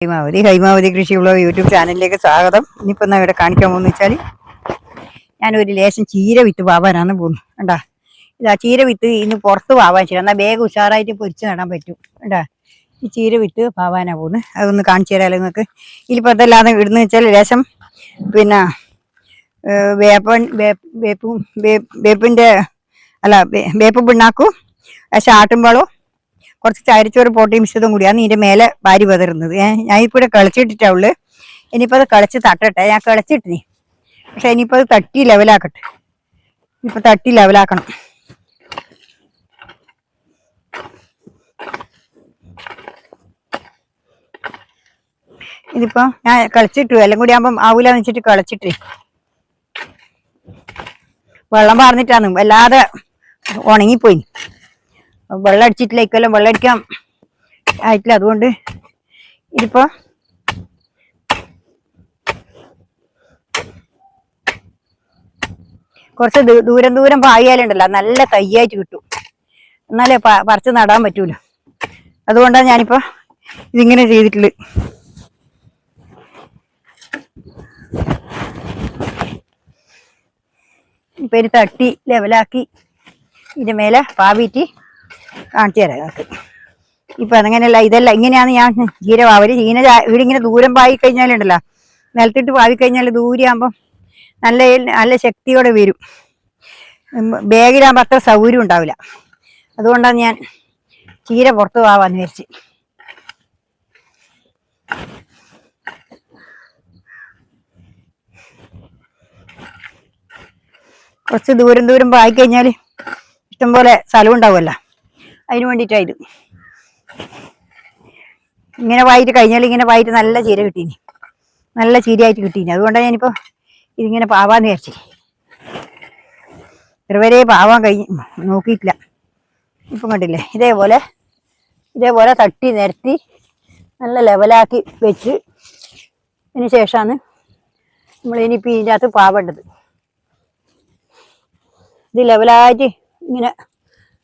Haimavathi കൃഷിയുള്ള YouTube ചാനലിലേക്ക് സ്വാഗതം. ഇനിയിപ്പോൾ എന്നാ ഇവിടെ കാണിക്കാൻ പോകുന്ന വെച്ചാൽ ഞാനൊരു ലേശം ചീര വിത്ത് പാവാനാണ് പോകുന്നത്. കണ്ടാ, ഇതാ ചീര വിത്ത് ഇന്ന് പുറത്ത് പാവാൻ ചെയ്യണം, എന്നാൽ വേഗം ഉഷാറായിട്ട് പൊരിച്ച് നടാൻ പറ്റും. കണ്ടാ, ഈ ചീര വിത്ത് പാവാനാണ് പോകുന്നത്. അതൊന്ന് കാണിച്ചു തരാമല്ലോ നിങ്ങൾക്ക്. ഇതിലിപ്പോൾ അതല്ലാതെ ഇടുന്ന വെച്ചാൽ ലേശം പിന്നെ വേപ്പിൻ്റെ അല്ല വേപ്പ് പിണ്ണാക്കും ലേശം ആട്ടുമ്പോഴും കുറച്ച് ചരിച്ചോറ് പോട്ടി മിശ്രിതം കൂടിയാണ് ഇതിൻ്റെ മേലെ വാരി പതറുന്നത്. ഞാൻ ഇപ്പോൾ ഇവിടെ കളിച്ചിട്ടിട്ടാവുള്ളു. ഇനിയിപ്പോൾ അത് കളിച്ച് തട്ടട്ടെ. ഞാൻ കളിച്ചിട്ടിനി, പക്ഷെ ഇനിയിപ്പോൾ അത് തട്ടി ലെവലാക്കട്ടെ. ഇനിയിപ്പോൾ തട്ടി ലെവലാക്കണം. ഇതിപ്പോൾ ഞാൻ കളിച്ചിട്ടു, എല്ലാം കൂടി ആകുമ്പം ആവൂല വെച്ചിട്ട് കളിച്ചിട്ട് വെള്ളം പാർന്നിട്ടാണ് വല്ലാതെ ഉണങ്ങിപ്പോയി. വെള്ളം അടിച്ചിട്ടില്ല, ഇക്കൊല്ലം വെള്ളം അടിക്കാൻ ആയിട്ടില്ല. അതുകൊണ്ട് ഇതിപ്പോ കുറച്ച് ദൂരം പായാലുണ്ടല്ലോ നല്ല തയ്യായിട്ട് കിട്ടും, എന്നാലേ പറിച്ച് നടാൻ പറ്റൂല. അതുകൊണ്ടാണ് ഞാനിപ്പോ ഇതിങ്ങനെ ചെയ്തിട്ടുള്ളത്. ഇപ്പൊ ഒരു തട്ടി ലെവലാക്കി ഇതിന്റെ മേലെ പാവിയിട്ട് കാണിച്ചു തരാം ഞങ്ങൾക്ക്. ഇപ്പൊ അതങ്ങനെയല്ല, ഇതല്ല ഇങ്ങനെയാണ് ഞാൻ ചീര പാവല്. വീടിങ്ങനെ ദൂരം പായി കഴിഞ്ഞാലുണ്ടല്ലോ, നിലത്തിട്ട് പാവി കഴിഞ്ഞാൽ ദൂരെ ആകുമ്പം നല്ല ശക്തിയോടെ വരും. ബാഗിലാകുമ്പോൾ അത്ര സൗകര്യം ഉണ്ടാവില്ല. അതുകൊണ്ടാണ് ഞാൻ ചീര പുറത്ത് പാവാന്ന് വിചാരിച്ച്. കുറച്ച് ദൂരം പായി കഴിഞ്ഞാൽ ഇഷ്ടംപോലെ സ്ഥലം ഉണ്ടാവുമല്ലോ, അതിന് വേണ്ടിയിട്ടായത്. ഇങ്ങനെ പായിട്ട് കഴിഞ്ഞാൽ ഇങ്ങനെ പായിട്ട് നല്ല ചീര കിട്ടീനി, നല്ല ചീരയായിട്ട് കിട്ടീനി. അതുകൊണ്ടാണ് ഞാനിപ്പോൾ ഇതിങ്ങനെ പാവാന്ന് വിചാരിച്ചേ. ഇതുവരെ പാവാൻ നോക്കിയിട്ടില്ല. ഇപ്പം കണ്ടില്ലേ, ഇതേപോലെ തട്ടി നിരത്തി നല്ല ലെവലാക്കി വെച്ച് അതിന് ശേഷമാണ് നമ്മൾ ഇനിയിപ്പോൾ ഇതിൻ്റെ അകത്ത് പാവേണ്ടത്. ഇത് ലെവലായിട്ട് ഇങ്ങനെ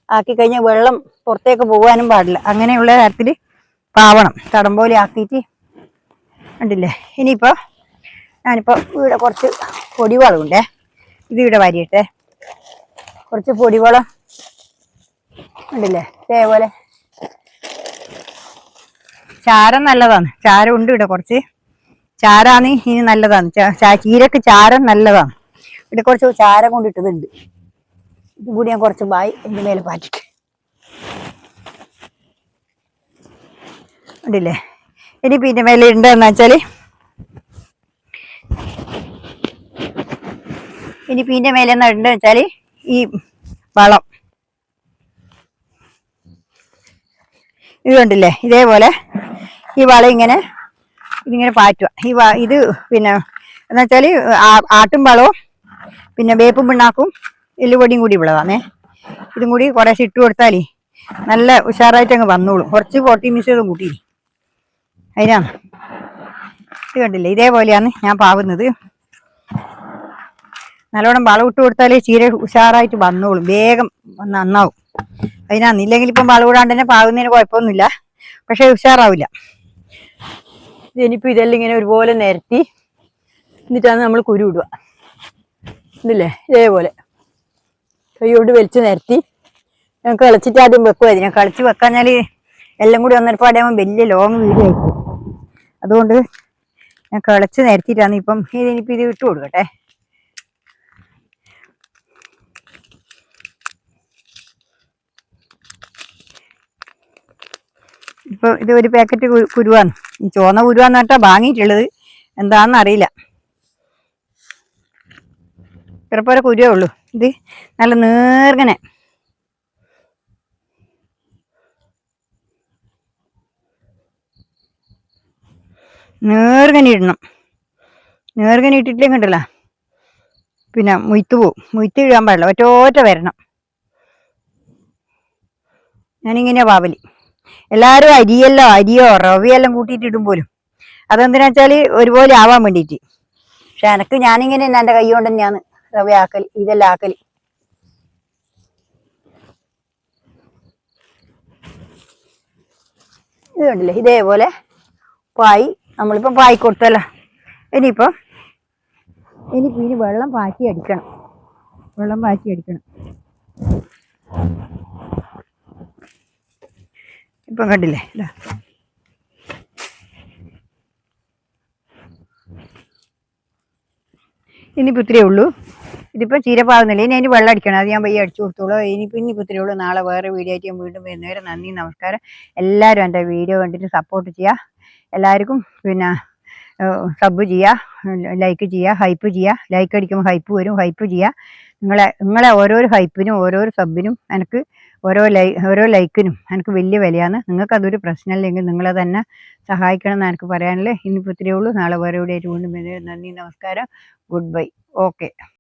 ആക്കി കഴിഞ്ഞാൽ വെള്ളം പുറത്തേക്ക് പോകാനും പാടില്ല. അങ്ങനെയുള്ള തരത്തിൽ പാവണം, തടം പോലെ ആക്കിയിട്ട്. കണ്ടില്ലേ, ഇനിയിപ്പോൾ ഞാനിപ്പോൾ ഇവിടെ കുറച്ച് പൊടിവളമുണ്ടേ, ഇത് ഇവിടെ വാരിയിട്ടെ. കുറച്ച് പൊടിവളം കണ്ടില്ലേ, ഇതേപോലെ. ചാരം നല്ലതാണ്, ചാരം ഉണ്ട് ഇവിടെ കുറച്ച്. ചാരാണ് ഇനി നല്ലതാണ്, ചീരക്ക് ചാരം നല്ലതാണ്. ഇവിടെ കുറച്ച് ചാരം കൊണ്ടിട്ടതുണ്ട്. ഇതും കൂടി ഞാൻ കുറച്ച് ബായി എൻ്റെ മേലെ പാറ്റിട്ട് കണ്ടില്ലേ. ഇനിയിപ്പോൾ ഇതിൻ്റെ മേലെ ഉണ്ടെന്ന് വെച്ചാൽ ഇനിയിപ്പോൾ ഇതിൻ്റെ മേലെ എന്നാ ഉണ്ടെന്ന് വെച്ചാൽ ഈ വളം ഇത് കണ്ടില്ലേ, ഇതേപോലെ ഈ വളം ഇതിങ്ങനെ പാറ്റുക. ഇത് പിന്നെ എന്ന് വെച്ചാൽ ആട്ടും വളവും പിന്നെ വേപ്പും പിണ്ണാക്കും എല്ലുപൊടിയും കൂടി വിളവാന്നേ. ഇതും കൂടി കുറേശ്ശെ ഇട്ട് കൊടുത്താൽ നല്ല ഉഷാറായിട്ട് അങ്ങ് വന്നോളും. കുറച്ച് പോട്ടി മിശ്രിതം കൂട്ടി അതിനാണ്. ഇത് കണ്ടില്ലേ, ഇതേപോലെയാണ് ഞാൻ പാവുന്നത്. നല്ലോണം വളം ഇട്ട് കൊടുത്താൽ ചീര ഉഷാറായിട്ട് വന്നോളും, വേഗം നന്നാവും. അതിനാണ്. ഇല്ലെങ്കിൽ ഇപ്പം വളം ഇടാണ്ട് തന്നെ പാവുന്നതിന് കുഴപ്പമൊന്നുമില്ല, പക്ഷെ ഉഷാറാവില്ല. ഇനിയിപ്പോൾ ഇതെല്ലാം ഇങ്ങനെ ഒരുപോലെ നിരത്തി എന്നിട്ടാണ് നമ്മൾ കുരു ഇടുക. ഇതില്ലേ, ഇതേപോലെ കൈയോട് വലിച്ച് നിരത്തി ഞാൻ കളിച്ചിട്ട് ആദ്യം വെക്കുമായിരുന്നു. ഞാൻ കളിച്ച് വെക്കാഞ്ഞാൽ എല്ലാം കൂടി ഒന്നരപ്പാടാകുമ്പോൾ വലിയ ലോങ് വീഡിയോ ആയിരിക്കും. അതുകൊണ്ട് ഞാൻ കളിച്ച് നിരത്തിയിട്ടാണ് ഇപ്പം ഇതിനിപ്പോൾ ഇത് ഇട്ട് കൊടുക്കട്ടെ. ഇപ്പോൾ ഇത് ഒരു പാക്കറ്റ് കുരുവാണ്. ഈ ചുവന്ന കുരുവാന്ന് പറഞ്ഞാൽ വാങ്ങിയിട്ടുള്ളത്, എന്താണെന്ന് അറിയില്ല. ഇത്രപ്പോലെ കുരുവേ ഉള്ളൂ. ഇത് നല്ല നേർങ്ങനെ ഇടണം. നേർങ്ങനെ ഇട്ടിട്ടില്ലേ കണ്ടല്ലോ, പിന്നെ മുയ്ത്ത് പോവും. മുയ്ത്ത് ഇടാൻ പാടില്ല, ഒറ്റ വരണം. ഞാനിങ്ങനെയാ പാവല്. എല്ലാവരും അരിയോ റവയെല്ലാം കൂട്ടിയിട്ട് ഇടും പോലും. അതെന്തിനാ വെച്ചാൽ ഒരുപോലെ ആവാൻ വേണ്ടിയിട്ട്. പക്ഷെ ഞാനിങ്ങനെ തന്നെ എൻ്റെ കൈ കൊണ്ട് തന്നെയാണ് റവ ആക്കൽ, ഇതെല്ലാം ആക്കൽ. ഇത് കണ്ടില്ലേ, ഇതേപോലെ പായി നമ്മളിപ്പം പായി കൊടുത്തല്ലോ. ഇനിയിപ്പം ഇനി വെള്ളം പാറ്റി അടിക്കണം. ഇപ്പം കണ്ടില്ലേ ഇതാ. ഇനിയിപ്പോൾ ഇത്രയേ ഉള്ളൂ. ഇതിപ്പോൾ ചീരപ്പാകുന്നില്ല. ഇനി അതിന് വെള്ളം അടിക്കണം. അത് ഞാൻ പയ്യെ അടിച്ചു കൊടുത്തോളൂ. ഇനിയിപ്പോൾ ഇത്രയേ ഉള്ളൂ. നാളെ വേറെ വീഡിയോ ആയിട്ട് ഞാൻ വീണ്ടും വരുന്നവരെ നന്ദി, നമസ്കാരം. എല്ലാവരും എൻ്റെ വീഡിയോ കണ്ടിട്ട് സപ്പോർട്ട് ചെയ്യുക. എല്ലാവർക്കും പിന്നെ സബ് ചെയ്യുക, ലൈക്ക് ചെയ്യുക, ഹൈപ്പ് ചെയ്യുക. ലൈക്ക് അടിക്കുമ്പോൾ ഹൈപ്പ് വരും, ഹൈപ്പ് ചെയ്യുക. നിങ്ങളെ ഓരോരോ ഹൈപ്പിനും ഓരോരോ സബിനും എനിക്ക് ഓരോ ലൈക്കിനും എനിക്ക് വലിയ വിലയാണ്. നിങ്ങൾക്കതൊരു പ്രശ്നമില്ലെങ്കിൽ നിങ്ങളെ തന്നെ സഹായിക്കണം എന്ന് എനിക്ക് പറയാനല്ലേ. ഇന്നിപ്പോൾ ഇത്രയേ ഉള്ളൂ. നാളെ വേറെ വീഡിയോ ആയിട്ട് വീണ്ടും വരുന്നവരെ നന്ദി, നമസ്കാരം, ഗുഡ് ബൈ. ഓക്കെ.